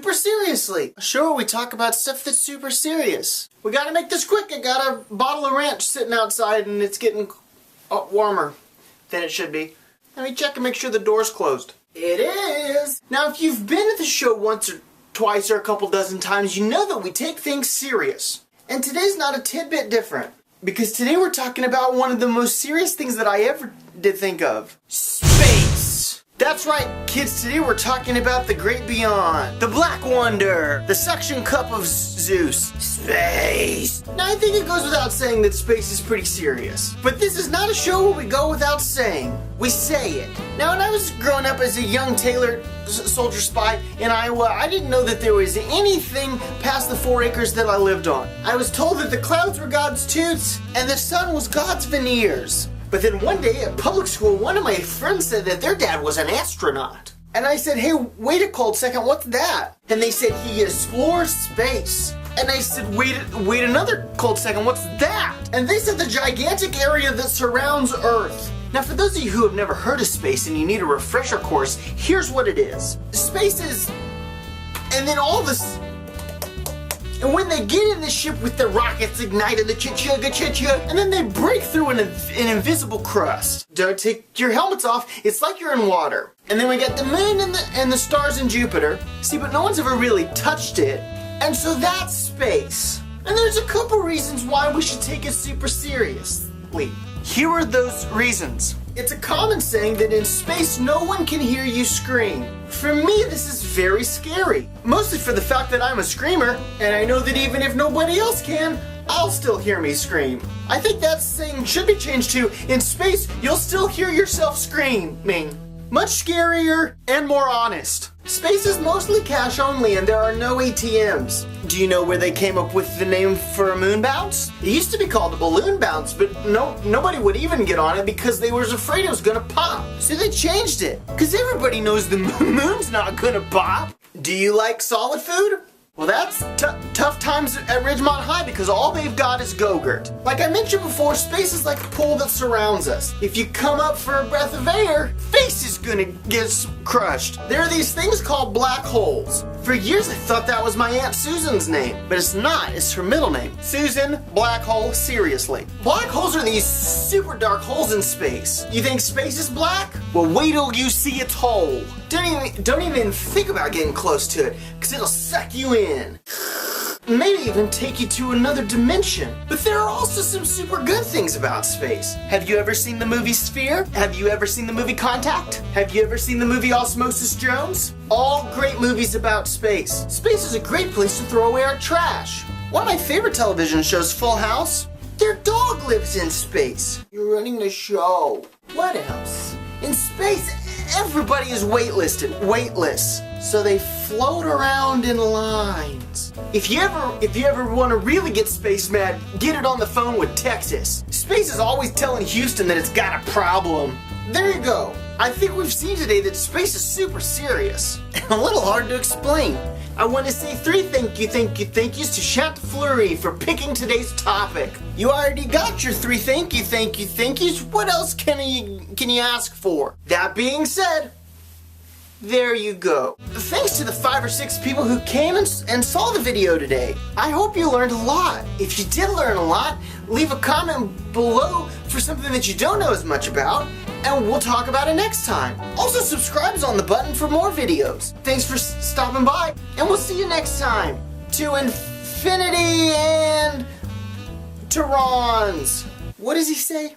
Super Seriously, a show where we talk about stuff that's super serious. We gotta make this quick. I got a bottle of ranch sitting outside and it's getting warmer than it should be. Let me check and make sure the door's closed. It is! Now, if you've been to the show once or twice or a couple dozen times, you know that we take things serious. And today's not a tidbit different. Because today we're talking about one of the most serious things that I ever did think of. Space! That's right, kids, today we're talking about the great beyond. The black wonder. The suction cup of Zeus. Space! Now, I think it goes without saying that space is pretty serious. But this is not a show where we go without saying. We say it. Now, when I was growing up as a young tailored soldier spy in Iowa, I didn't know that there was anything past the 4 acres that I lived on. I was told that the clouds were God's toots and the sun was God's veneers. But then one day at public school, one of my friends said that their dad was an astronaut. And I said, hey, wait a cold second, what's that? And they said, he explores space. And I said, wait another cold second, what's that? And they said the gigantic area that surrounds Earth. Now, for those of you who have never heard of space and you need a refresher course, here's what it is. Space is, and then all this, and when they get in the ship with the rockets ignited, the cha-chugga, and then they break through an invisible crust. Don't take your helmets off, it's like you're in water. And then we got the moon and the stars in Jupiter. See, but no one's ever really touched it. And so that's space. And there's a couple reasons why we should take it super seriously. Here are those reasons. It's a common saying that in space no one can hear you scream. For me, this is very scary. Mostly for the fact that I'm a screamer, and I know that even if nobody else can, I'll still hear me scream. I think that saying should be changed to, in space, you'll still hear yourself screaming. Much scarier and more honest. Space is mostly cash only and there are no ATMs. Do you know where they came up with the name for a moon bounce? It used to be called a balloon bounce, but nobody would even get on it because they were afraid it was gonna pop. So they changed it, because everybody knows the moon's not gonna pop. Do you like solid food? Well, that's tough times at Ridgemont High because all they've got is Go-Gurt. Like I mentioned before, space is like a pool that surrounds us. If you come up for a breath of air, face is gonna get crushed. There are these things called black holes. For years I thought that was my Aunt Susan's name, but it's not, it's her middle name. Susan, black hole, seriously. Black holes are these super dark holes in space. You think space is black? Well, wait till you see its hole. Don't even think about getting close to it, because it'll suck you in. Maybe even take you to another dimension. But there are also some super good things about space. Have you ever seen the movie Sphere? Have you ever seen the movie Contact? Have you ever seen the movie Osmosis Jones? All great movies about space. Space is a great place to throw away our trash. One of my favorite television shows, Full House, their dog lives in space. You're running the show. What else? In space, everybody is weightless. So they float around in lines. If you ever want to really get space mad, get it on the phone with Texas. Space is always telling Houston that it's got a problem. There you go. I think we've seen today that space is super serious and a little hard to explain. I want to say 3 thank yous to Chantifleury for picking today's topic. You already got your 3 thank yous. What else can you ask for? That being said, there you go. Thanks to the 5 or 6 people who came and saw the video today. I hope you learned a lot. If you did learn a lot, leave a comment below for something that you don't know as much about, and we'll talk about it next time. Also, subscribe's on the button for more videos. Thanks for stopping by, and we'll see you next time. To infinity and Terrans. What does he say?